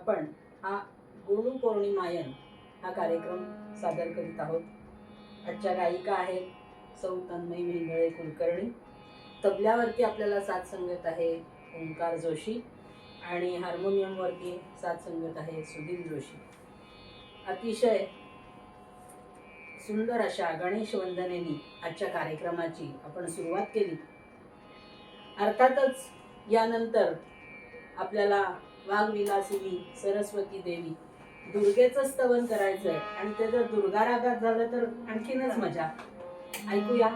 आपण हा गुरुपौर्णिमायन हा कार्यक्रम सादर करीत आहोत. आजच्या गायिका आहेत सौ तन्मयी मेंगळे कुलकर्णी. तबल्यावरती आपल्याला साथ संगत आहे ओंकार जोशी आणि हार्मोनियमवरती साथ संगत आहे सुधीर जोशी. अतिशय सुंदर अशा गणेश वंदनेनी आजच्या कार्यक्रमाची आपण सुरुवात केली. अर्थातच यानंतर आपल्याला वाघविलासिनी सरस्वती देवी दुर्गेचं स्तवन करायचंय आणि ते जर दुर्गा रागात झालं तर आणखीनच मजा. ऐकूया.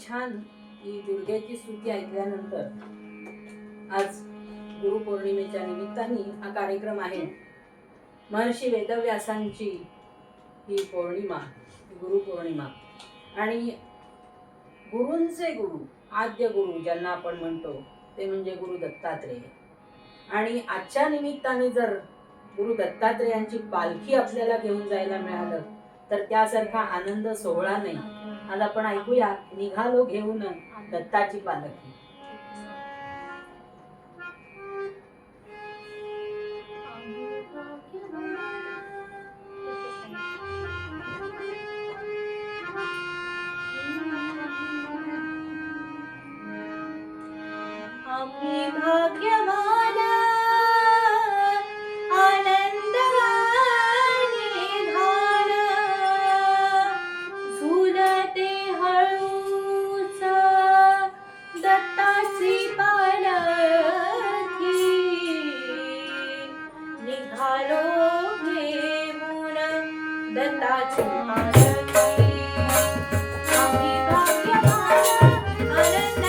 छान ही दुर्गेची स्तुती ऐकल्यानंतर आज गुरुपौर्णिमेच्या निमित्ताने हा कार्यक्रम आहे. महर्षी वेदव्यासांची ही पौर्णिमा, गुरुपौर्णिमा, आणि गुरूंचे गुरु, आद्य गुरु ज्यांना आपण म्हणतो ते म्हणजे गुरु दत्तात्रेय. आणि आजच्या निमित्ताने जर गुरु दत्तात्रेयांची पालखी आपल्याला घेऊन जायला मिळालं तर त्यासारखा आनंद सोहळा नाही. आज आपण ऐकूया निघालो घेऊन दत्ताची पालखी. आम्ही भाग्यवान आनंद निधान झुलते हळूच दत्ताची पालखी निघालो घेऊन दत्ताची पालखी आम्ही भाग्यवान आनंद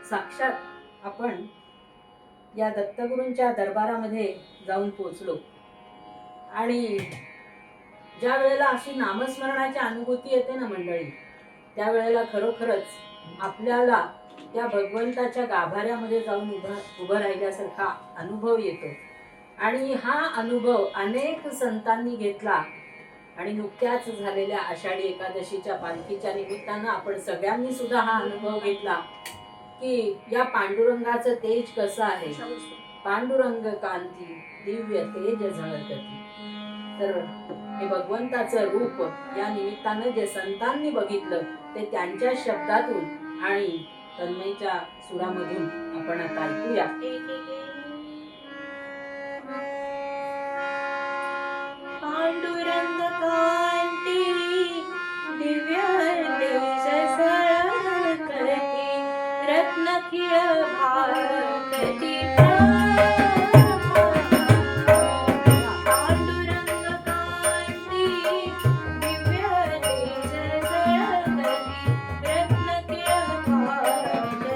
साक्षात आपण या दत्तगुरूंच्या दरबारामध्ये जाऊन पोचलो आणि ज्या वेळेला अशी नामस्मरणाची अनुभूती येते ना मंडळी, त्यावेळेला खरोखरच आपल्याला त्या भगवंताच्या गाभाऱ्यामध्ये जाऊन उभं राहिल्यासारखा अनुभव येतो. आणि हा अनुभव अनेक संतांनी घेतला. आणि नुकत्याच झालेल्या आषाढी एकादशीच्या पालखीच्या निमित्तानं आपण सगळ्यांनी सुद्धा हा अनुभव घेतला की या पांडुरंगाचं तेज कसं आहे. पांडुरंग कांती दिव्य तेज झळकती. तर हे भगवंताचं रूप या निमित्तानं जे संतांनी बघितलं ते त्यांच्या शब्दातून आणि तन्मयच्या सुरामधून आपण आता ऐकूया. पांडुरंग कांती दिव्य तेज झळकती, रत्न खिळ भारती पांडुरंग कांती दिव्य तेज झळकती, रत्न खिळ भारती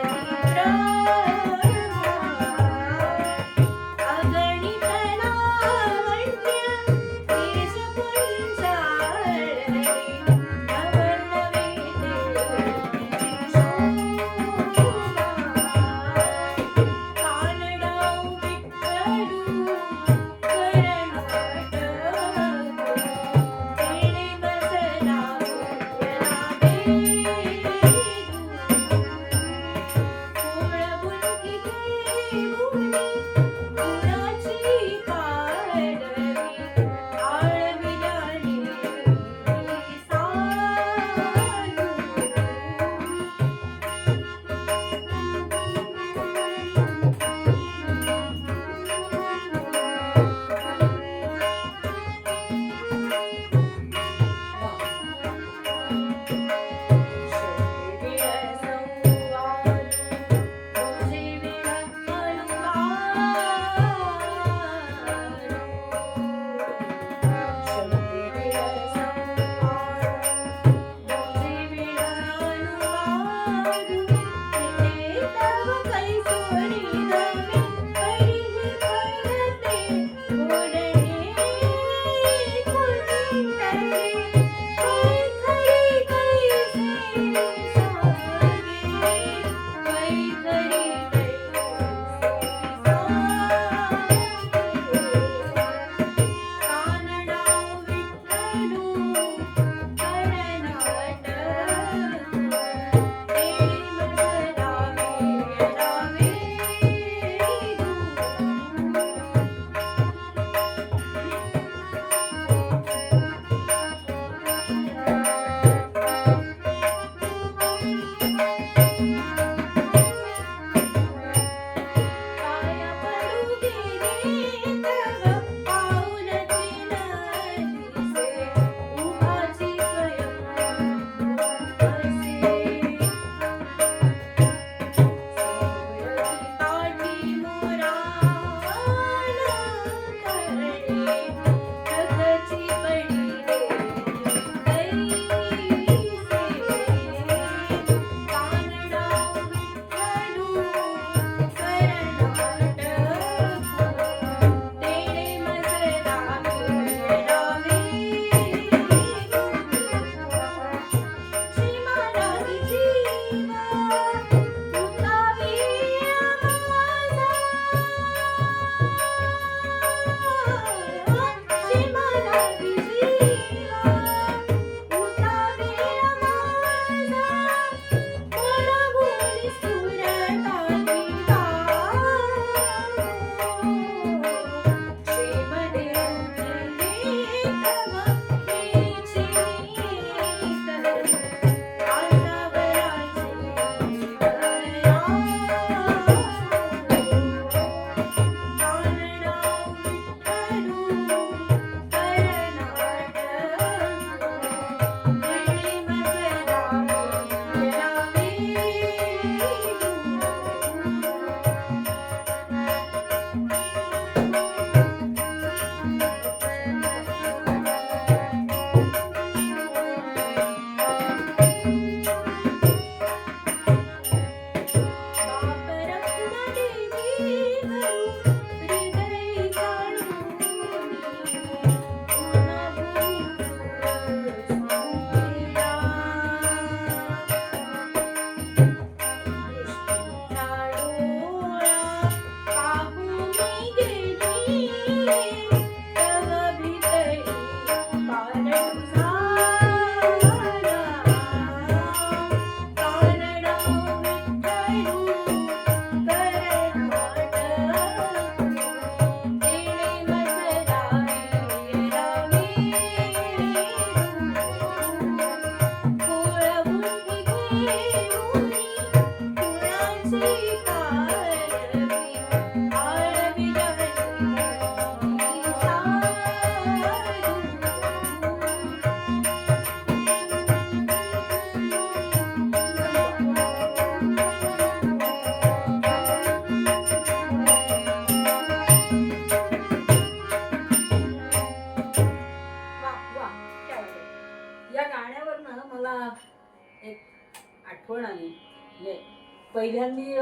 पहिल्यांदी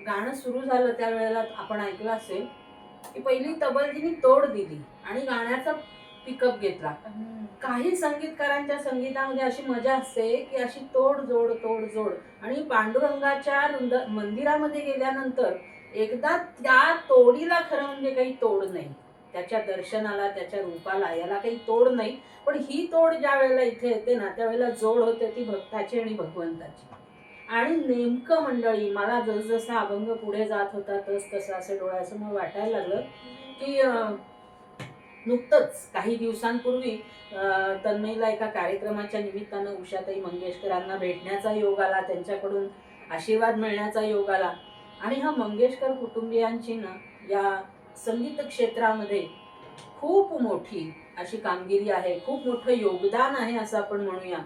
गाणं सुरू झालं त्यावेळेला आपण ऐकलं असेल की पहिली तबलजीनी तोड दिली आणि गाण्याचा पिकअप घेतला. काही संगीतकारांच्या संगीतामध्ये अशी मजा असते की अशी तोड जोड आणि पांडुरंगाच्या मंदिरामध्ये गेल्यानंतर एकदा त्या तोडीला खरं म्हणजे काही तोड नाही, त्याच्या दर्शनाला त्याच्या रूपाला याला काही तोड नाही. पण ही तोड ज्या वेळेला इथे येते ना त्यावेळेला जोड होते ती भक्ताची आणि भगवंताची. आणि नेमकं मंडळी मला जसजसा अभंग पुढे जात होता तसं असं डोळ्यासमोर वाटायला लागलं की नुकतंच काही दिवसांपूर्वी तन्मयीला एका कार्यक्रमाच्या निमित्तानं उषाताई मंगेशकरांना भेटण्याचा योग आला, त्यांच्याकडून आशीर्वाद मिळण्याचा योग आला. आणि हा मंगेशकर कुटुंबियांची ना या संगीत क्षेत्रामध्ये खूप मोठी अशी कामगिरी आहे, खूप मोठं योगदान आहे असं आपण म्हणूया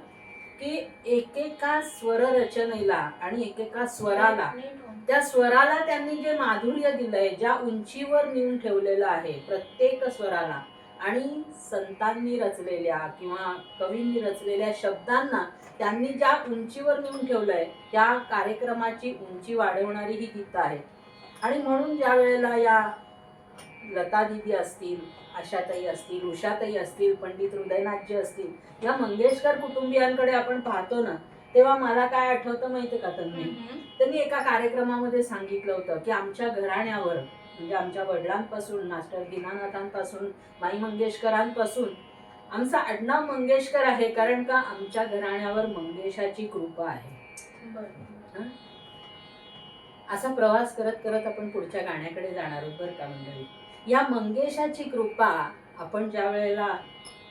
की एकेका स्वर रचनेला आणि एकेका स्वराला, त्या स्वराला त्यांनी जे माधुर्य दिलंय, ज्या उंचीवर नेऊन ठेवलेलं आहे प्रत्येक स्वराला, आणि संतांनी रचलेल्या किंवा कवींनी रचलेल्या शब्दांना त्यांनी ज्या उंचीवर नेऊन ठेवलंय त्या कार्यक्रमाची उंची वाढवणारी ही गीतं आहेत. आणि म्हणून ज्या वेळेला या लता दीदी असतील, आशाताई असतील, उषाताई असतील, पंडित हृदयनाथजी असतील, या मंगेशकर कुटुंबियांकडे आपण पाहतो ना तेव्हा मला काय आठवतं माहितीये का त्यांनी एका कार्यक्रमामध्ये सांगितलं होतं की आमच्या घराण्यावर म्हणजे आमच्या वडिलांपासून मास्टर दीनानाथांपासून माई मंगेशकरांपासून आमचा आडनाव मंगेशकर आहे, कारण का आमच्या घराण्यावर मंगेशाची कृपा आहे. असा प्रवास करत करत आपण पुढच्या गाण्याकडे जाणार आहोत बरं का मंडळी. या मंगेशाची कृपा आपण ज्या वेळेला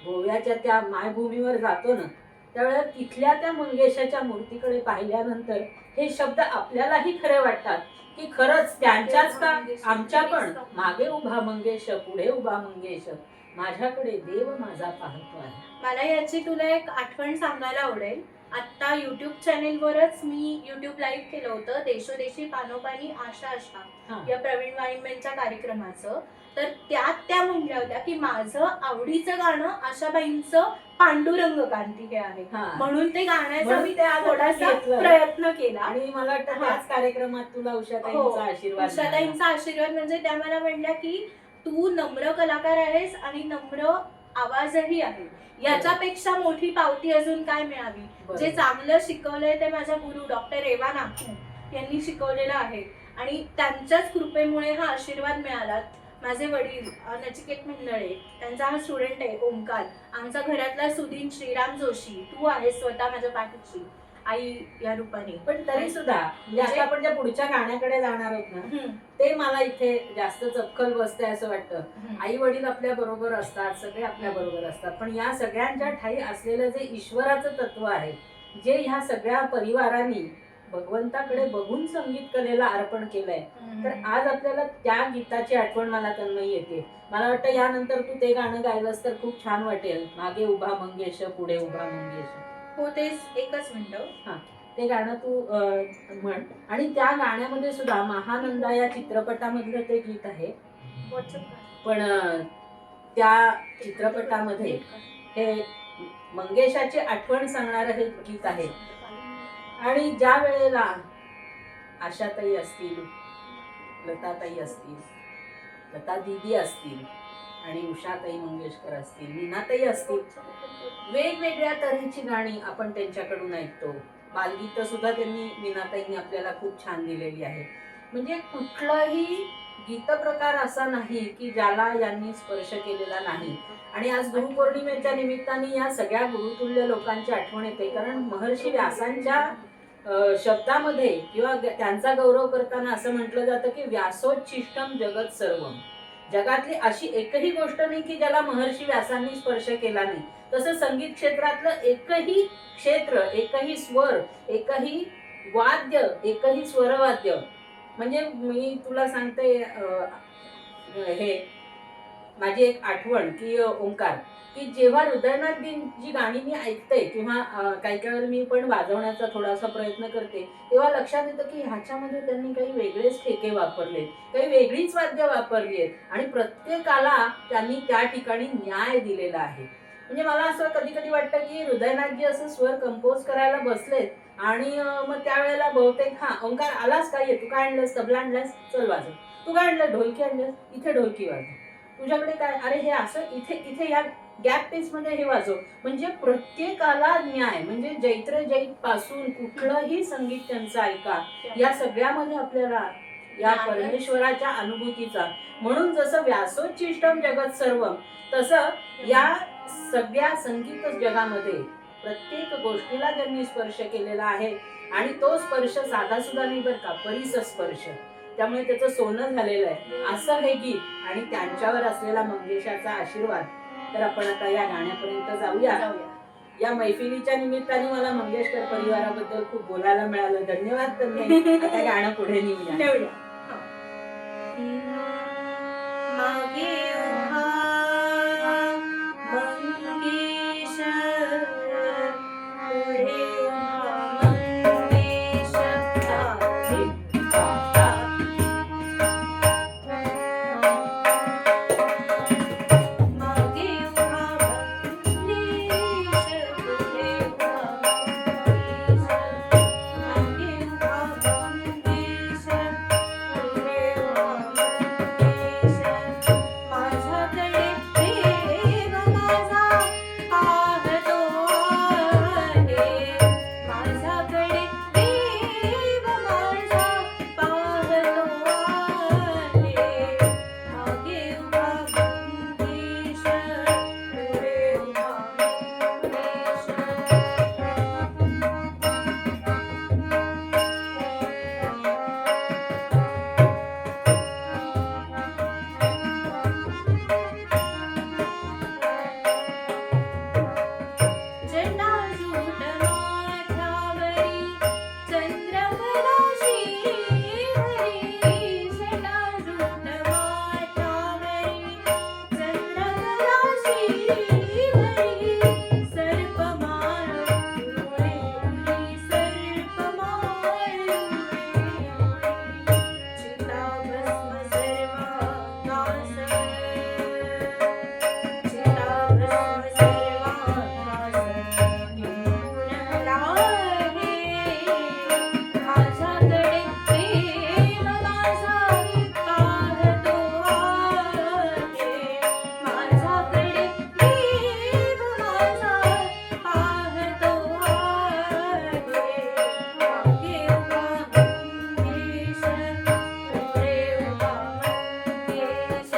गोव्याच्या त्या मायभूमीवर जातो ना त्यावेळेला तिथल्या त्या मंगेशाच्या मूर्तीकडे पाहिल्यानंतर हे शब्द आपल्यालाही खरे वाटतात की खरंच त्यांच्याच का आमच्या पण मागे उभा मंगेश पुढे उभा मंगेश माझ्याकडे देव माझा पाहतो आहे. मला याची तुला एक आठवण सांगायला आवडेल. आता युट्यूब चॅनेलवरच मी युट्यूब लाईव्ह केलं होतं देशोदेशी पानोपानी आशा आशा या प्रवीण वाईंबेंच्या कार्यक्रमाचं. तर त्यात त्या म्हणल्या होत्या की माझं आवडीचं गाणं आशाबाईंचं पांडुरंग कांती हे आहे, म्हणून ते गाण्याचा मी थोडासा प्रयत्न केला. आणि मला वाटतं त्याच कार्यक्रमात तुला उषाताईंचा आशीर्वाद, उषाताईंचा आशीर्वाद म्हणजे त्या मला म्हणल्या की तू नम्र कलाकार आहेस आणि नम्र आवाजही आहे, याच्यापेक्षा मोठी पावती अजून काय मिळावी. जे चांगलं शिकवलंय ते माझ्या गुरु डॉक्टर एवा नागपूर यांनी शिकवलेलं आहे आणि त्यांच्याच कृपेमुळे हा आशीर्वाद मिळाला. माझे वडील नचिकेत मंडळे त्यांचा हा स्टुडंट आहे ओंकार, आमचा घरातला सुदीन श्रीराम जोशी, तू आहेस स्वतः माझ्या पाठीशी आई या रूपाने. पण तरी सुद्धा म्हणजे आपण ज्या पुढच्या गाण्याकडे जाणार आहोत ना ते मला इथे जास्त चपखल बसते असं वाटतं. आई वडील आपल्या बरोबर असतात, सगळे आपल्या बरोबर असतात, पण या सगळ्यांच्या ठाई असलेलं जे ईश्वराचं तत्व आहे जे ह्या सगळ्या परिवारांनी भगवंताकडे बघून संगीत कलेला अर्पण केलंय, तर आज आपल्याला त्या गीताची आठवण मला तन्मयी येते. मला वाटतं यानंतर तू ते गाणं गायलंस तर खूप छान वाटेल, मागे उभा मंगेश पुढे उभा मंगेश. हो तेच एकच मिनिट. ते गाणं तू म्हण. आणि त्या गाण्यामध्ये सुद्धा महानंदा या चित्रपटामधलं ते गीत आहे, पण त्या चित्रपटामध्ये हे मंगेशाची आठवण सांगणारं हे गीत आहे. आणि ज्या वेळेला आशाताई असतील, लताताई असतील, लता दीदी असतील आणि उषाताई मंगेशकर असतील, मीनाताई असतील, वेगवेगळ्या तऱ्हेची गाणी आपण त्यांच्याकडून ऐकतो. बालगीतं सुद्धा त्यांनी मीनाताईंनी आपल्याला खूप छान दिलेली आहे. म्हणजे कुठलाही गीत प्रकार असा नाही की ज्याला यांनी स्पर्श केलेला नाही. आणि आज गुरुपौर्णिमेच्या निमित्ताने या सगळ्या गुरुतुल्य लोकांची आठवण येते, कारण महर्षी व्यासांच्या शब्दामध्ये किंवा त्यांचा गौरव करताना असं म्हटलं जातं की व्यासोच्छिष्टम जगत सर्वम. जगातली अशी एकही गोष्ट नाही की ज्याला महर्षी व्यासांनी स्पर्श केला नाही. तसं संगीत क्षेत्रातलं एकही क्षेत्र, एकही स्वर, एकही वाद्य, एकही स्वरवाद्य, म्हणजे मी तुला सांगते हे माझी एक आठवण की ओंकार, की जेव्हा हृदयनाथ जी गाणी मी ऐकते किंवा काही काही वेळेला मी पण वाजवण्याचा थोडासा प्रयत्न करते तेव्हा लक्षात येतं की ह्याच्यामध्ये त्यांनी काही वेगळेच ठेके वापरले, काही वेगळीच वाद्य वापरली आहेत आणि प्रत्येकाला त्यांनी त्या ठिकाणी न्याय दिलेला आहे. म्हणजे मला असं कधी कधी वाटतं की हृदयनाथजी असं स्वर कंपोज करायला बसलेत आणि मग त्यावेळेला बहुतेक ओंकार आलास का, ये, तू काय आणलंस, तबला आणलास, चल वाजव, तू काय आणलं, ढोलकी आणलंस, इथे ढोलकी वाजव, तुझ्याकडे काय, अरे हे असं इथे इथे या गॅप पेस मध्ये हे वाजव. म्हणजे प्रत्येकाला न्याय, म्हणजे जैत्र जैत पासून कुठलंही संगीत त्यांचं ऐका, या सगळ्यामध्ये आपल्याला या परमेश्वराच्या अनुभूतीचा. म्हणून जसं व्यासोच्छिष्टम जगत सर्वम, तसं या सगळ्या संगीत जगामध्ये प्रत्येक गोष्टीला त्यांनी स्पर्श केलेला आहे. आणि तो स्पर्श साधा सुद्धा नाही बरं का, परिस स्पर्श, त्यामुळे त्याचं सोनं झालेलं आहे असं हे गीत आणि त्यांच्यावर असलेला मंगेशाचा आशीर्वाद. तर आपण आता या गाण्यापर्यंत जाऊया. या मैफिलीच्या निमित्ताने मला मंगेशकर परिवाराबद्दल खूप बोलायला मिळालं. धन्यवाद. तर आता गाणं पुढे नेऊया. मागे उभा मंगेश, पुढे उभा मंगेश, मागे उभा मंगेश, पुढे उभा मंगेश, मागे उभा मंगेश, पुढे उभा मंगेश. माझ्याकडे प्रेम माझा पाहतो आहे, माझ्याकडे प्रेम माझा पाहतो आहे. मागे उभा मंगेश, पुढे उभा मंगेश. जटाजूट माथ्यावरी चंद्रकला श्रीहरी, जटाजूट माथ्यावरी चंद्रकला श्रीहरी. सर्पमाळ उरे उरी, सर्पमाळ उरे उरी. चिताभस्म सर्वांगास, चिताभस्म सर्वांगास निंबून आहे. माझ्याकडे प्रेम माझा पाहतो आहे, माझ्याकडे प्रेम माझा पाहतो आहे. मागे उभा मंगेश, पुढे उभा मंगेश.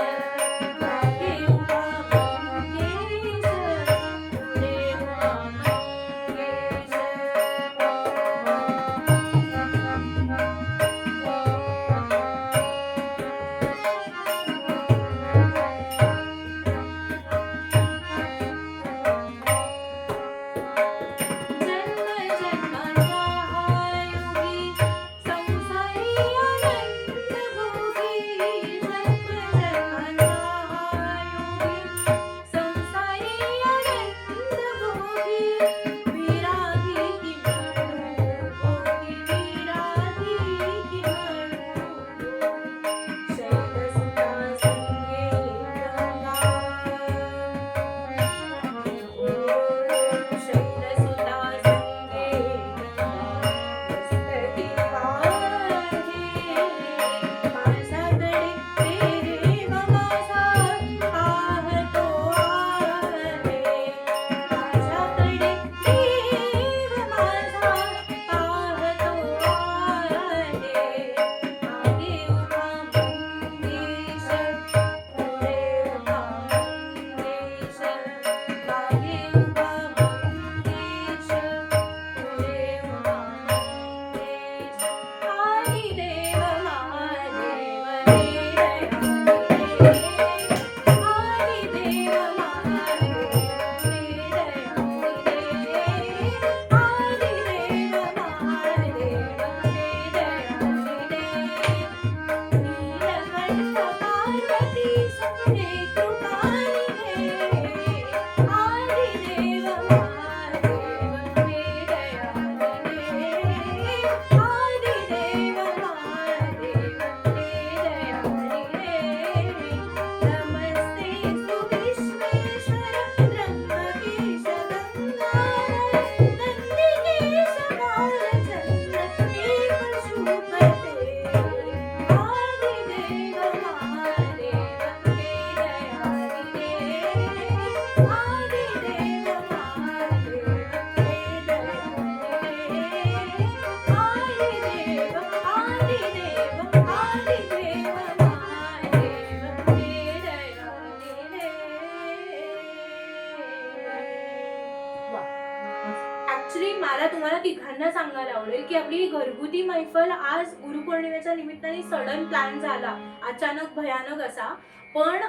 मला तुम्हाला तिघांना सांगायला आवडेल की आपली घरगुती मैफल आज गुरुपौर्णिमेच्या निमित्ताने सडन प्लॅन झाला, अचानक भयानक असा. पण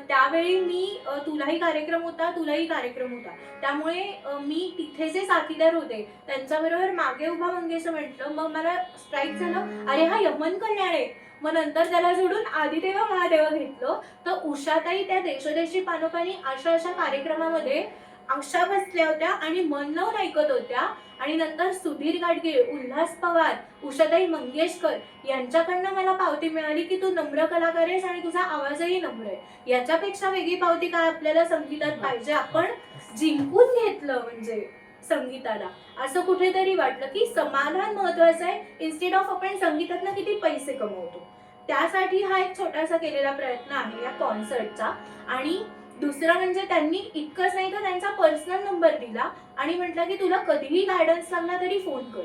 त्यावेळी मी तुलाही कार्यक्रम होता, तुलाही कार्यक्रम होता, त्यामुळे मी तिथे जे साथीदार होते त्यांच्याबरोबर मागे उभा मंगेश म्हटलं. मग मला स्ट्राईक झालं, अरे हा यमन कल्याणे. मग नंतर त्याला जोडून आदिदेवा महादेवा घेतलं. तर उषाताई त्या देशोदेशी पानोपानी अशा कार्यक्रमामध्ये अशा बसल्या होत्या आणि मन लावून ऐकत होत्या. आणि नंतर सुधीर गाडगे, उल्हास पवार, उषाताई मंगेशकर यांच्याकडनं मला पावती मिळाली की तू नम्र कलाकार आहेस आणि तुझा आवाजही नम्र आहे. याच्यापेक्षा वेगळी पावती काय आपल्याला संगीतात पाहिजे. आपण जिंकून घेतलं म्हणजे संगीताला. असं कुठेतरी वाटलं की समाधान महत्वाचं आहे, इन्स्टेड ऑफ आपण संगीतातनं किती पैसे कमवतो. त्यासाठी हा एक छोटासा केलेला प्रयत्न आहे या कॉन्सर्टचा. आणि दुसरं म्हणजे त्यांनी इतकंच नाही तर त्यांचा पर्सनल नंबर दिला आणि म्हटलं की तुला कधीही गायडन्स लागला तरी फोन कर.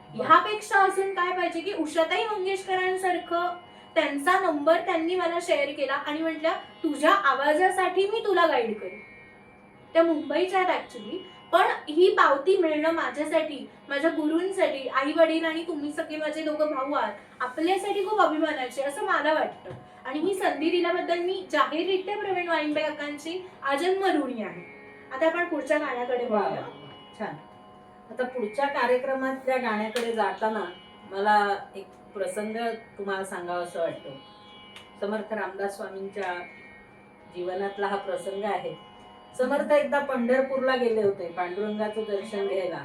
ह्यापेक्षा अजून काय पाहिजे की उषाताई मंगेशकरांसारखं त्यांचा नंबर त्यांनी मला शेअर केला आणि म्हटलं तुझ्या आवाजासाठी मी तुला गाईड करेन. त्या मुंबईच्या आहेत ऍक्च्युली, पण ही पावती मिळणं माझ्यासाठी, माझ्या गुरूंसाठी, आई वडील आणि तुम्ही सगळे माझे दोघं भाऊ आहात, आपल्यासाठी खूप अभिमानाची असं मला वाटतं. आणि ही संधी दिल्याबद्दल मी जाहीररित्या प्रवीण वाईंबे काकांची आजन्म ऋणी आहे. आता आपण पुढच्या गाण्याकडे वळूया. छान. आता पुढच्या कार्यक्रमातल्या गाण्याकडे जाताना मला एक प्रसंग तुम्हाला सांगावा असं वाटतो. समर्थ रामदास स्वामींच्या जीवनातला हा प्रसंग आहे. समर्थ एकदा पंढरपूरला गेले होते पांडुरंगाचं दर्शन घ्यायला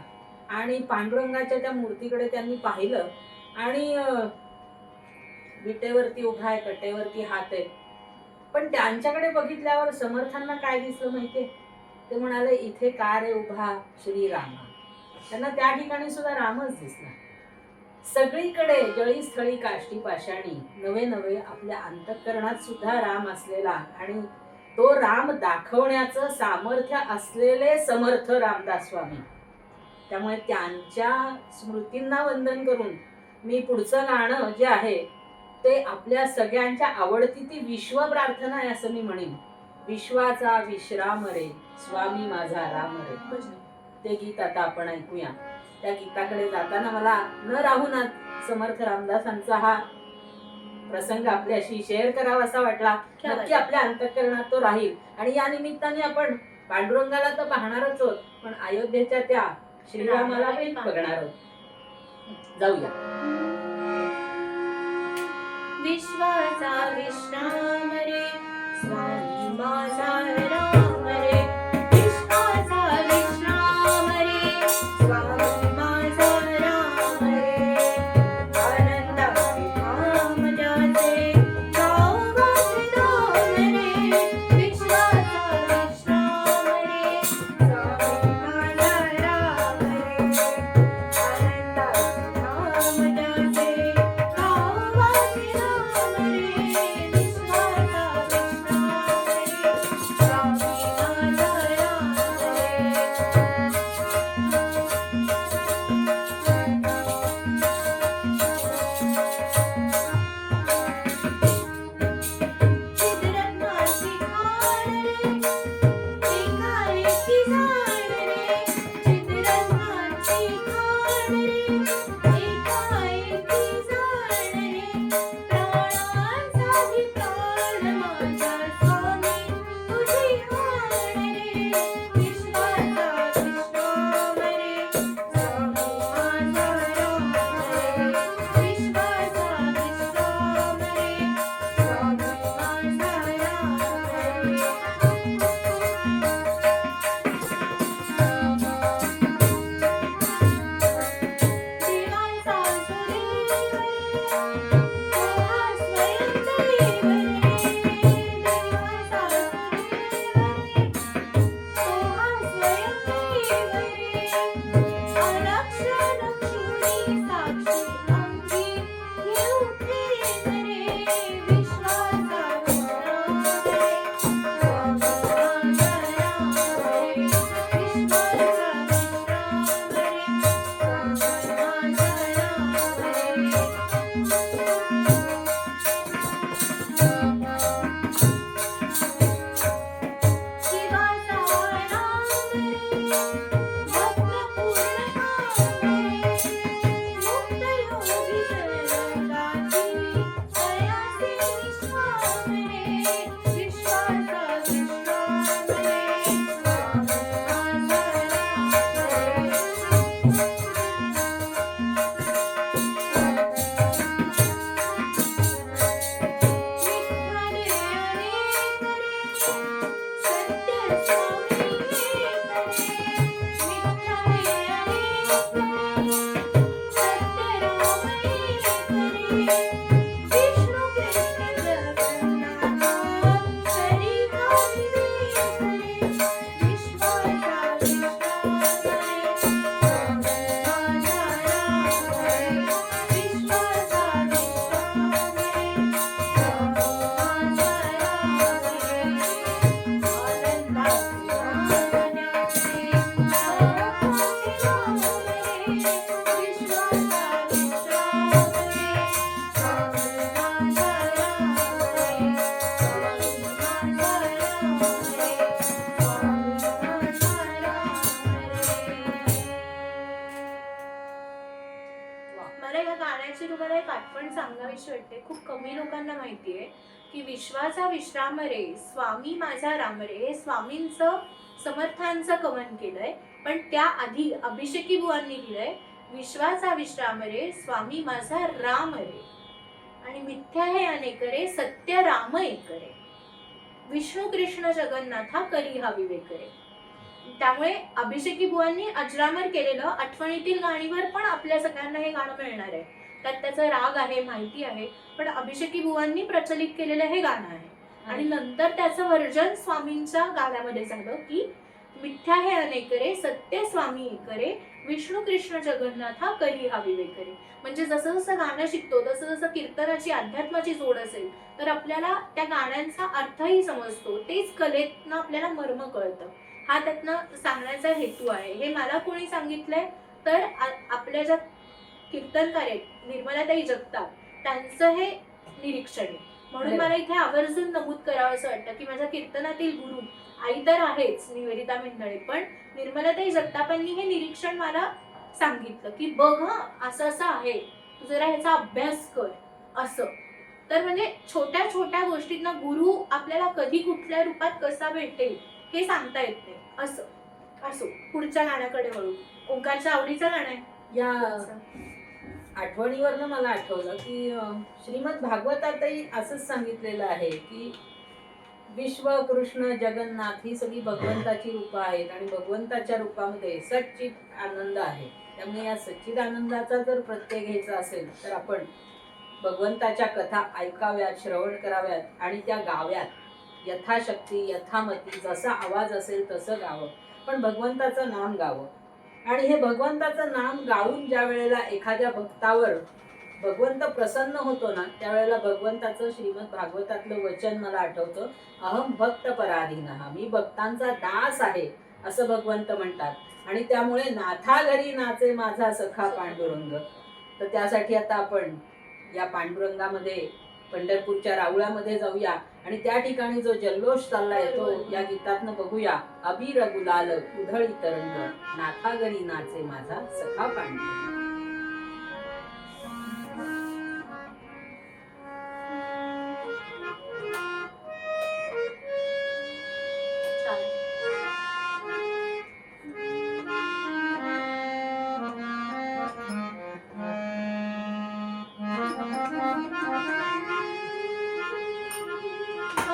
आणि पांडुरंगाच्या त्या मूर्तीकडे त्यांनी पाहिलं आणि विटेवरती उभा आहे, कटेवरती हात आहे. पण त्यांच्याकडे बघितल्यावर समर्थांना काय दिसलं माहितीये? ते म्हणाले इथे का रे उभा श्रीरामा. त्यांना त्या ठिकाणी सुद्धा रामच दिसला. सगळीकडे जळी स्थळी काष्टी पाषाणी नवे नवे आपल्या अंतःकरणात सुद्धा राम असलेला आणि तो राम दाखवण्याचं सामर्थ्य असलेले समर्थ रामदास स्वामी. त्यामुळे त्यांच्या स्मृतींना वंदन करून मी पुढचं गाणं जे आहे ते आपल्या सगळ्यांच्या आवडती ती विश्व प्रार्थना आहे असं मी म्हणेन. विश्वाचा विश्राम रे स्वामी माझा राम रे. ते गीत आता आपण ऐकूया. त्या गीताकडे जाताना मला न राहूनच समर्थ रामदासांचा हा प्रसंग आपल्याशी शेअर करावा असा वाटला. नक्की आपल्या अंतःकरणात तो राहील. आणि या निमित्ताने आपण पांडुरंगाला तर पाहणारच आहोत, पण अयोध्येच्या त्या श्रीरामाला पण बघणार आहोत. जाऊया. विश्वाचा विश्राम रे स्वामी माझा राम रे. विश्वाचा विश्राम रे स्वामी माझा राम रे. आनंदाचे धाम त्याचे गावाचे धाम रे. विश्वाचा विश्राम रे स्वामी माझा राम रे. आनंदाचे धाम त्याचे गावाचे धाम रे. विश्वाचा विश्राम रे स्वामी माझा सांगावीशी वाटते. खूप कमी लोकांना माहिती आहे की विश्वाचा विश्राम रे स्वामी माझा राम रे हे स्वामींचं समर्थांचं कवन केलंय. पण त्याआधी अभिषेकी बुवांनी लिहिलंय विश्वाचा विश्राम रे स्वामी माझा राम रे आणि मिथ्या हे अनेक रे सत्य राम एक रे विष्णू कृष्ण जगन्नाथा करी हा विवेक रे. त्यामुळे अभिषेकी बुवांनी अजरामर केलेलं आठवणीतील गाणीवर पण आपल्या सगळ्यांना हे गाणं मिळणार आहे. त्यात त्याचा राग आहे माहिती आहे, पण अभिषेकी बुवांनी प्रचलित केलेलं हे गाणं आहे. आणि नंतर त्याचं वर्जन स्वामींच्या गाण्यामध्ये झालं की मिथ्या हे अनेक रे सत्य स्वामी एक रे विष्णू कृष्ण जगन्नाथा करी हा विवेक रे. म्हणजे जसं जसं गाणं शिकतो तसं जसं कीर्तनाची अध्यात्माची जोड असेल तर आपल्याला त्या गाण्यांचा अर्थही समजतो. तेच कलेतनं आपल्याला मर्म कळतं. हा त्यातनं सांगण्याचा हेतू आहे. हे मला कोणी सांगितलंय तर आपल्या ज्या कीर्तनकार आहेत निर्मलाताई जगताप त्यांचं हे निरीक्षण आहे. म्हणून मला इथे आवर्जून नमूद करावं असं वाटतं की माझ्या कीर्तनातील गुरु आई तर आहेच निवेदिता मेंढळे, पण निर्मलाताई जगतापांनी हे निरीक्षण मला सांगितलं की बघ असं असं आहे, तू जरा ह्याचा अभ्यास कर असं. तर म्हणजे छोट्या छोट्या गोष्टींना गुरु आपल्याला कधी कुठल्या रूपात कसा भेटेल हे सांगता येत नाही. असं असो पुढच्या गाण्याकडे वळू. ओंकारच्या आवडीचं गाणं आहे. या आठवणीवरनं मला आठवलं की श्रीमद भागवतातही असंच सांगितलेलं आहे की विश्व कृष्ण जगन्नाथ ही सगळी भगवंताची रूपं आहेत आणि भगवंताच्या रूपामध्ये सच्चित आनंद आहे. त्यामुळे या सच्चित आनंदाचा जर प्रत्यय घ्यायचा असेल तर आपण भगवंताच्या कथा ऐकाव्यात, श्रवण कराव्यात आणि त्या गाव्यात यथाशक्ती यथामती जसा आवाज असेल तसं गावं, पण भगवंताचं नाम गावं. आणि हे भगवंताचं नाम गाऊन ज्या वेळेला एखाद्या भक्तावर भगवंत प्रसन्न होतो ना त्यावेळेला भगवंताचं श्रीमद भागवतातलं वचन मला आठवतं, अहम भक्त पराधीनः, मी भक्तांचा दास आहे असं भगवंत म्हणतात. आणि त्यामुळे नाथा घरी नाचे माझा सखा पांडुरंग. तर त्यासाठी आता आपण या पांडुरंगामध्ये पंढरपूरच्या राऊळामध्ये जाऊया आणि त्या ठिकाणी जो जल्लोष चाललाय तो या गीतातनं बघूया. अबीर गुलाल उधळी तरंग नाथा घरी नाचे माझा सखा पांडुरंग.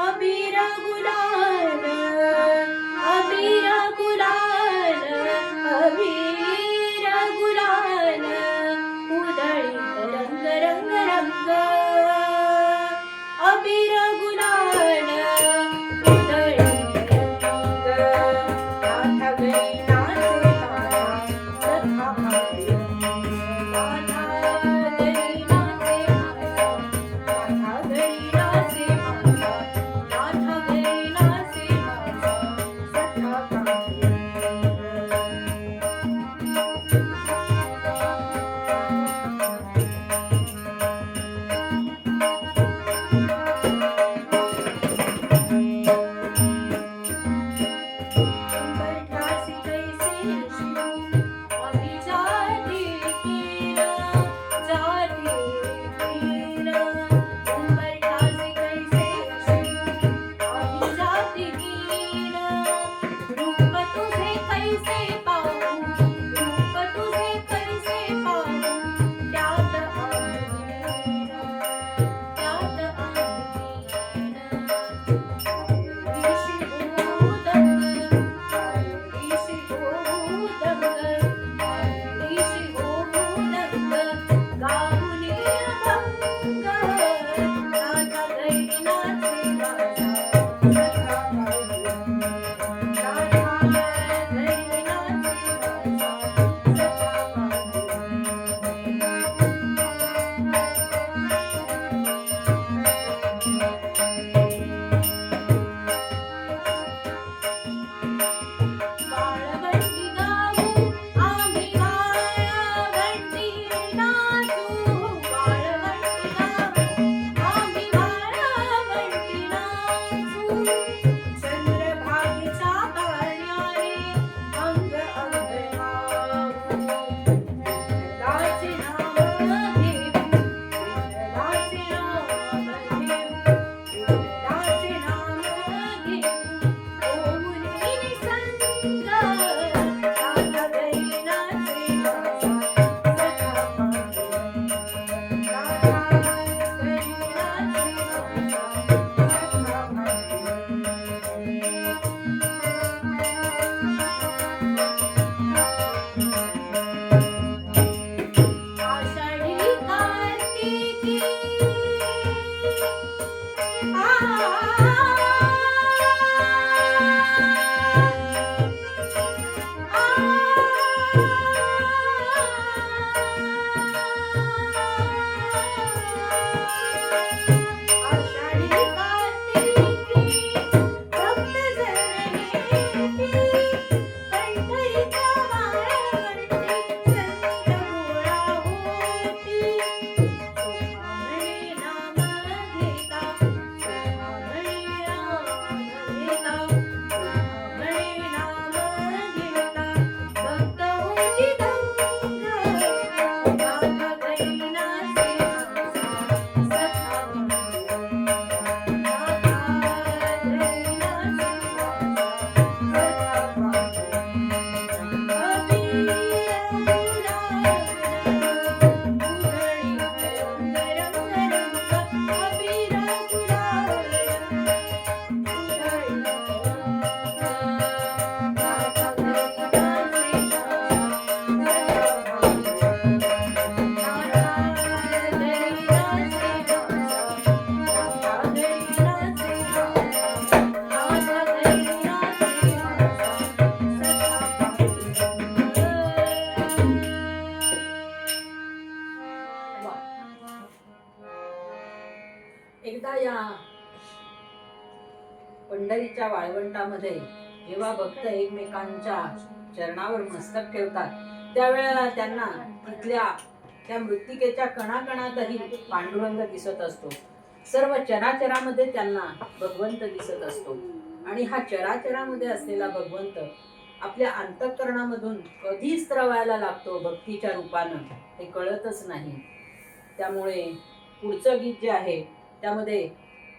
अबीर गुलाल अबीर गुलाल अबीर गुलाल पंढरीच्या वाळवंटामध्ये जेव्हा भक्त एकमेकांच्या चरणावर मस्तक ठेवतात त्यावेळेला त्यांना तिथल्या त्या मृत्तिकेच्या कणाकणातही पांडुरंग दिसत असतो. सर्व चराचरामध्ये त्यांना भगवंत दिसत असतो आणि हा चराचरामध्ये असलेला भगवंत आपल्या अंतःकरणामधून कधी स्त्रवायला लागतो भक्तीच्या रूपानं हे कळतच नाही. त्यामुळे पुढचं गीत जे आहे त्यामध्ये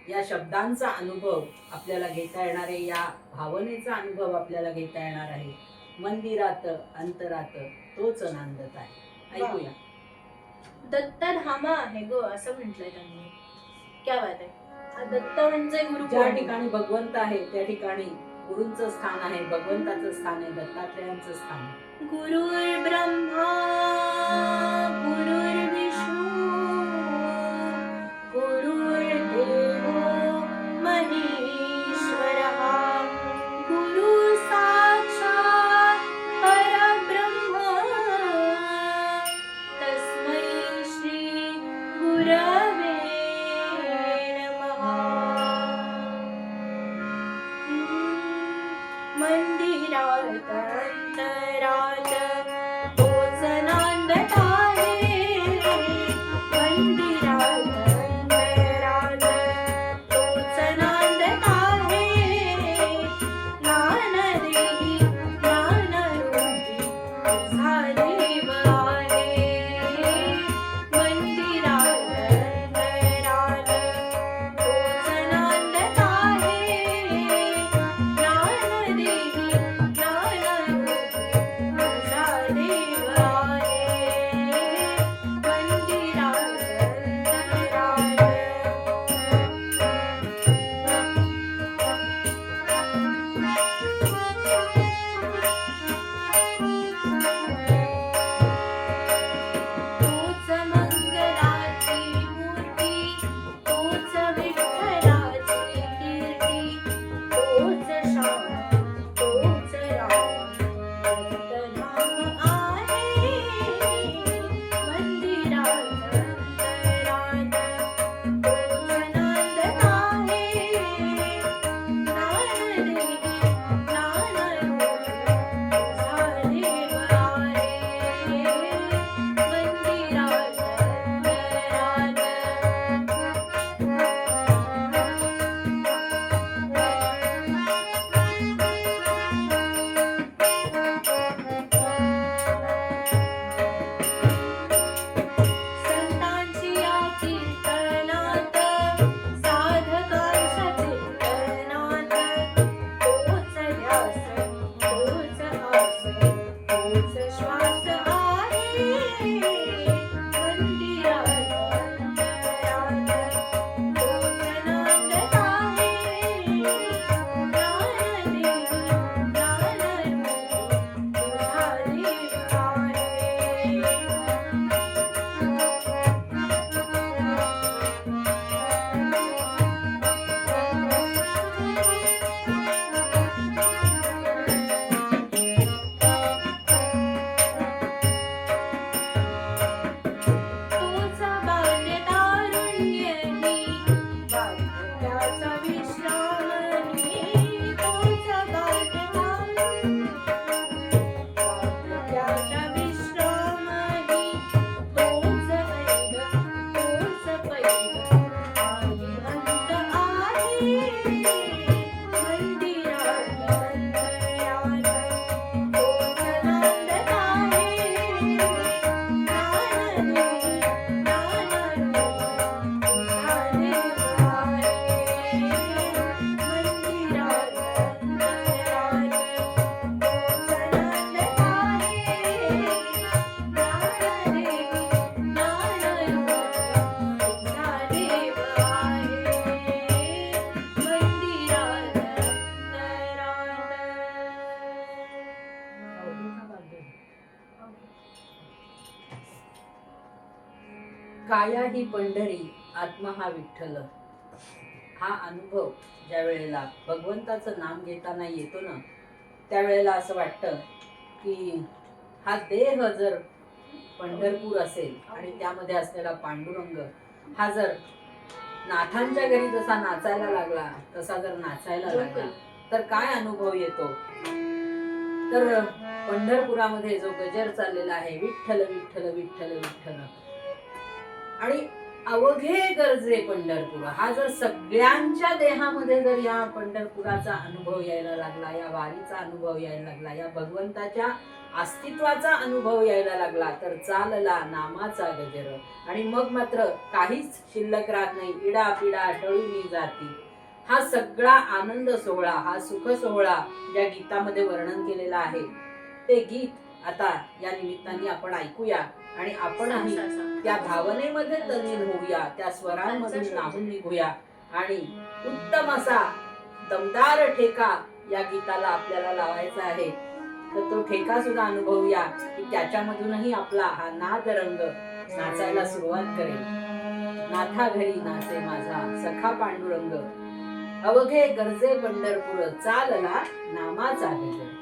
या शब्दांचा अनुभव आपल्याला घेता येणार आहे, या भावनेचा अनुभव आपल्याला घेता येणार आहे. मंदिरात अंतरात तोच नांदत आहे. ऐकूया. दत्तधामा आहे ग असं म्हटलंय त्यांनी. क्या बात आहे. हा दत्त म्हणजे गुरु. ज्या ठिकाणी भगवंत आहे त्या ठिकाणी गुरूंचं स्थान आहे, भगवंताचं स्थान आहे, दत्तात्रयांचं स्थान आहे. गुरुर् ब्रह्मा गुरुर्विष्णू गुरुर्देवो महेश्वरः गुरु साक्षात् परब्रह्म तस्मै श्री गुरवे नमः. मंदिरात अंतरात तोच नांदत आहे. मंदिरात अंतरात तोच नांदत आहे. ज्ञानदेही ज्ञानरूपी तुझा देव आहे. मंदिरात अंतरात तोच नांदत आहे. ज्ञानदेही ज्ञानरूपी तुझा देव आहे. मंदिरात तोच मंगलाची मूर्ती तोच विठ्ठलाची कीर्ती तोच श्याम तोच राम दत्तनाम आहे. मंदिरात अंतरात तोच नांदत आहे. ज्ञानदेही ज्ञानरूपी तुझा देव आहे. मंदिरात संतांची या कीर्तनात साधकांच्या चिंतनात तोच ध्यास तोच आस तोच श्वास आहे. मंदिरात अंतरात तोच नांदत आहे. ज्ञानदेही ज्ञानरूपी तुझा देव आहे. तोच बाल्य तारुण्यही वार्धक्याचा विश्रामही. तोच बाल्य वार्धक्याचा विश्रामही. तोच ऐद तोच पैद आदि अंत आहे. मंदिरात अंतरात तोच नांदत आहे. ज्ञानदेही ज्ञानरूपी तुझा देव आहे. मंदिरात अंतरात तोच नांदत आहे. ज्ञानदेही ज्ञानरूपी तुझा देव आहे. मंदिरात काया ही पंढरी आत्मा हा विठ्ठल. हा अनुभव ज्या वेळेला भगवंताचं नाम घेताना येतो ना त्यावेळेला असं वाटतं की हा देह जर पंढरपूर असेल आणि त्यामध्ये असलेला पांडुरंग हा जर नाथांच्या घरी जसा नाचायला लागला तसा जर नाचायला लागला तर काय अनुभव येतो? तर पंढरपुरामध्ये जो गजर चाललेला आहे, विठ्ठल विठ्ठल विठ्ठल विठ्ठल, आणि अवघे गरजे पंढरपूर, हा जर सगळ्यांच्या देहामध्ये जर या पंढरपुराचा अनुभव यायला लागला, या वारीचा अनुभव यायला लागला, या भगवंताच्या अस्तित्वाचा अनुभव यायला लागला, तर चालला नामाचा गजर. आणि मग मात्र काहीच शिल्लक राहत नाही, इडा पिडा टळून जाती. हा सगळा आनंद सोहळा, हा सुख सोहळा ज्या गीतामध्ये वर्णन केलेला आहे, ते गीत आता या निमित्ताने आपण ऐकूया आणि आपणही त्या भावनेमध्ये तल्लीन होऊया, त्या स्वरांमधून नाहून निघूया आणि उत्तम असा दमदार ठेका या गीताला आपल्याला लावायचा आहे. तर तो ठेका सुद्धा अनुभवूया की त्याच्यामधूनही आपला हा नाद रंग नाचायला सुरुवात करेल. नाथा घरी नाचे माझा सखा पांडुरंग, अवघे गरजे पंढरपूर, चालला नामाचा गजर.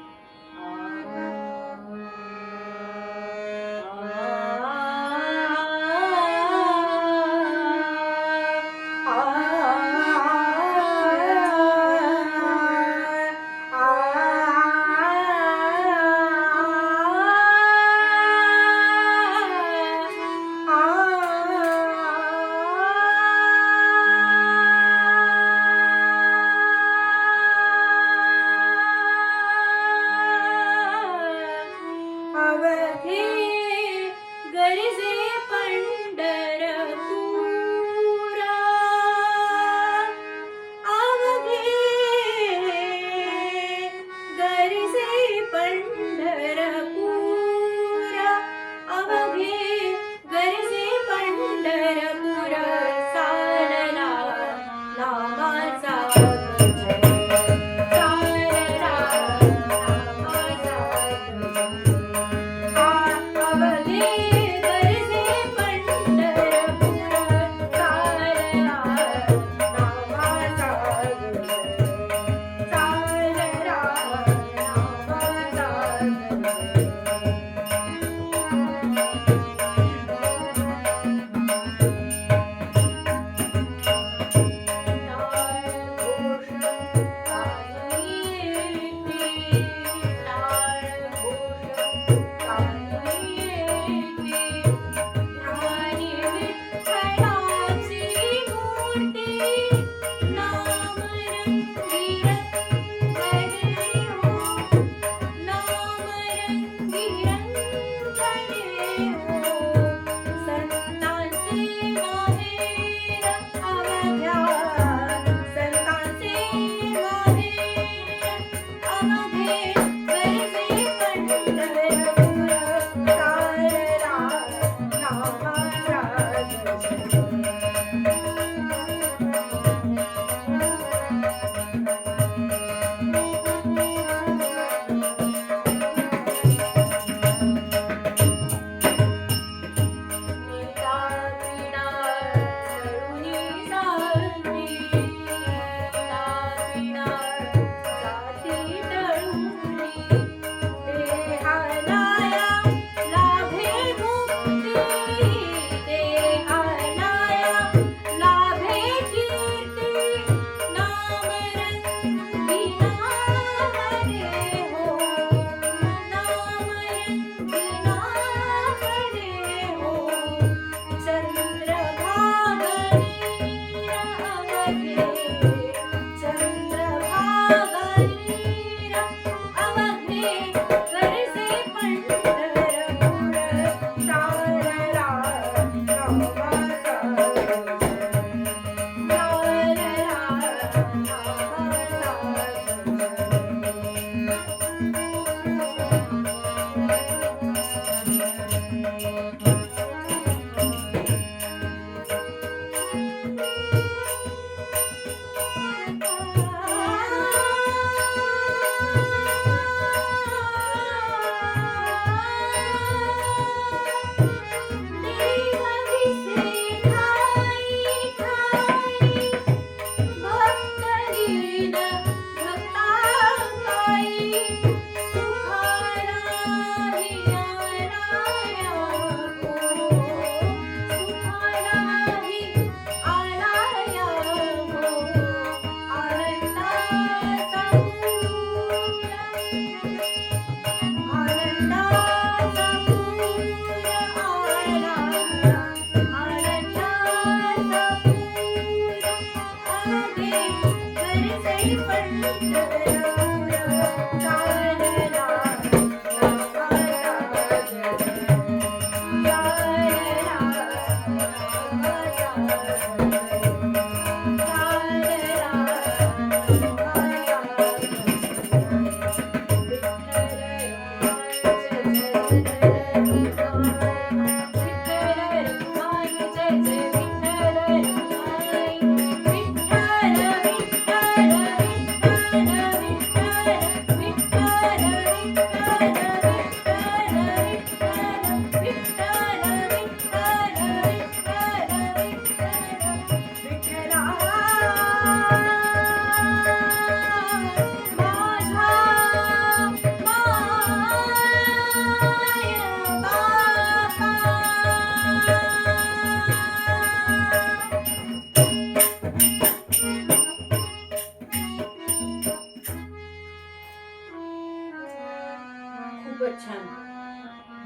खूपच छान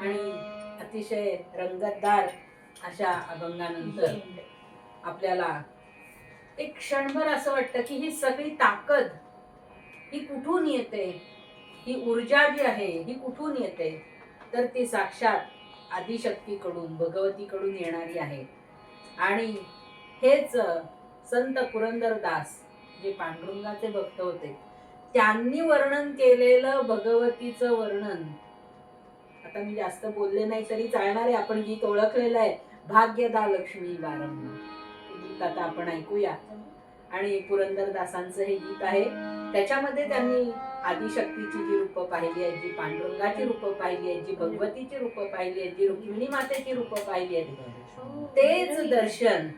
आणि अतिशय रंगतदार अशा अभंगानंतर आपल्याला एक क्षणभर असं वाटतं की ही सगळी ताकद ही कुठून येते, ही ऊर्जा जी आहे ही कुठून येते, तर ती साक्षात आदिशक्तीकडून भगवतीकडून येणारी आहे. आणि हेच संत पुरंदरदास जे पांडुरंगाचे भक्त होते त्यांनी वर्णन केलेलं भगवतीचं वर्णन. आता मी जास्त बोलले नाही तरी चालणार आहे, आपण गीत ओळखलेलं आहे, भाग्यदा लक्ष्मी बारंबार. हे गीत आता आपण ऐकूया. आणि पुरंदरदासांचं हे गीत आहे, त्याच्यामध्ये त्यांनी आदिशक्तीची जी रूपं पाहिली आहेत, जी पांडुरंगाची रूपं पाहिली आहेत, जी भगवतीची रूपं पाहिली आहेत, जी रुक्मिणी मातेची रूपं पाहिली आहेत, तेच दर्शन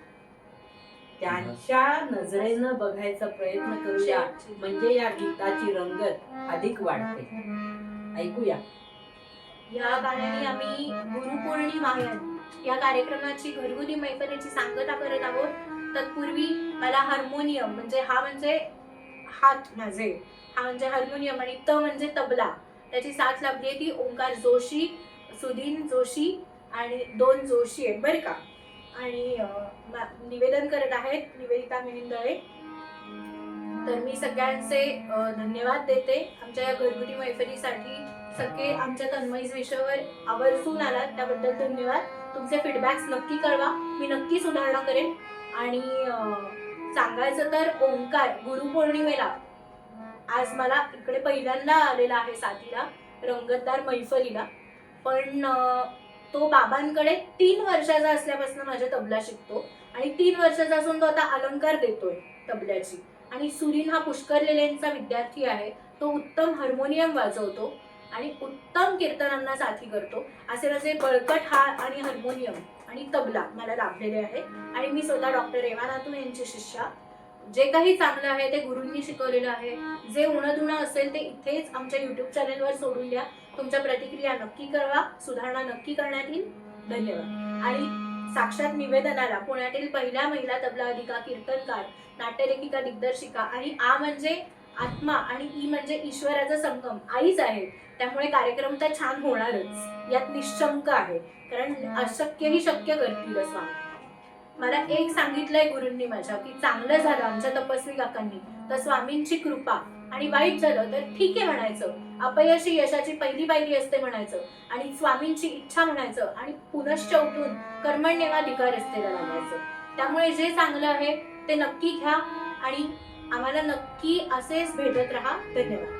त्यांच्या नजरेनं बघायचा प्रयत्न करूया, म्हणजे या गीताची रंगत अधिक वाढते. ऐकूया. या गाण्याने आम्ही गुरुपौर्णिमा या कार्यक्रमाची घरगुती मैफलीची सांगता करत आहोत. तत्पूर्वी मला हार्मोनियम म्हणजे हात माझे, हा म्हणजे हार्मोनियम आणि त म्हणजे तबला, त्याची साथ लाभली आहे ती ओंकार जोशी, सुधीन जोशी आणि 2 जोशी आहेत बरं का. आणि निवेदन करत आहेत निवेदिता मिलिंदळे. तर मी सगळ्यांचे धन्यवाद देते आमच्या या घरगुती मैफलीसाठी. सगळे आमच्या तन्मयीज विषयावर आवर्जून आलात त्याबद्दल धन्यवाद. तुमचे फीडबॅक्स नक्की कळवा, मी नक्की सुधारणा करेन. आणि सांगायचं तर ओंकार गुरुपौर्णिमेला आज मला इकडे पहिल्यांदा आलेला आहे साथीला रंगतदार मैफलीला. पण तो बाबांकडे 3 वर्षाचा असल्यापासून माझ्या तबला शिकतो आणि 3 वर्षाचा असून तो आता अलंकार देतोय तबल्याची. आणि सुरीन हा पुष्कर लेलेंचा विद्यार्थी आहे, तो उत्तम हार्मोनियम वाजवतो आणि उत्तम कीर्तनांना साथी करतो. असे माझे बळकट हार आणि हार्मोनियम आणि तबला मला लाभलेले आहे. आणि मी स्वतः डॉक्टर रेवा नातू यांची शिष्या. जे काही चांगलं आहे ते गुरूंनी शिकवलेलं आहे. जे उणं असेल ते इथेच आमच्या युट्यूब चॅनलवर सोडून द्या. तुमच्या प्रतिक्रिया नक्की कळवा, सुधारणा नक्की करण्यात येईल. धन्यवाद. आणि साक्षात निवेदनाला पुण्यातील पहिल्या महिला तबला अधिका, कीर्तनकार, नाट्यलेखिका, दिग्दर्शिका आणि आ म्हणजे आत्मा आणि ई म्हणजे ईश्वराचा संगम आईच आहे. त्यामुळे कार्यक्रम तर छान होणारच यात निशंक आहे, कारण अशक्यही शक्य करतील स्वामी. मला एक सांगितलंय गुरूंनी माझ्या की चांगलं झालं आमच्या तपस्वी काकांनी तर स्वामींची कृपा, आणि वाईट झालं तर ठीक आहे म्हणायचं, अपयशी यशाची पहिली पायरी असते म्हणायचं, आणि स्वामींची इच्छा म्हणायचं आणि पुनश्च उठून कर्मण्येवाधिकार रस्त्याला लागायचं. त्यामुळे जे चांगलं आहे ते नक्की घ्या आणि आम्हाला नक्की असेच भेटत राहा. धन्यवाद.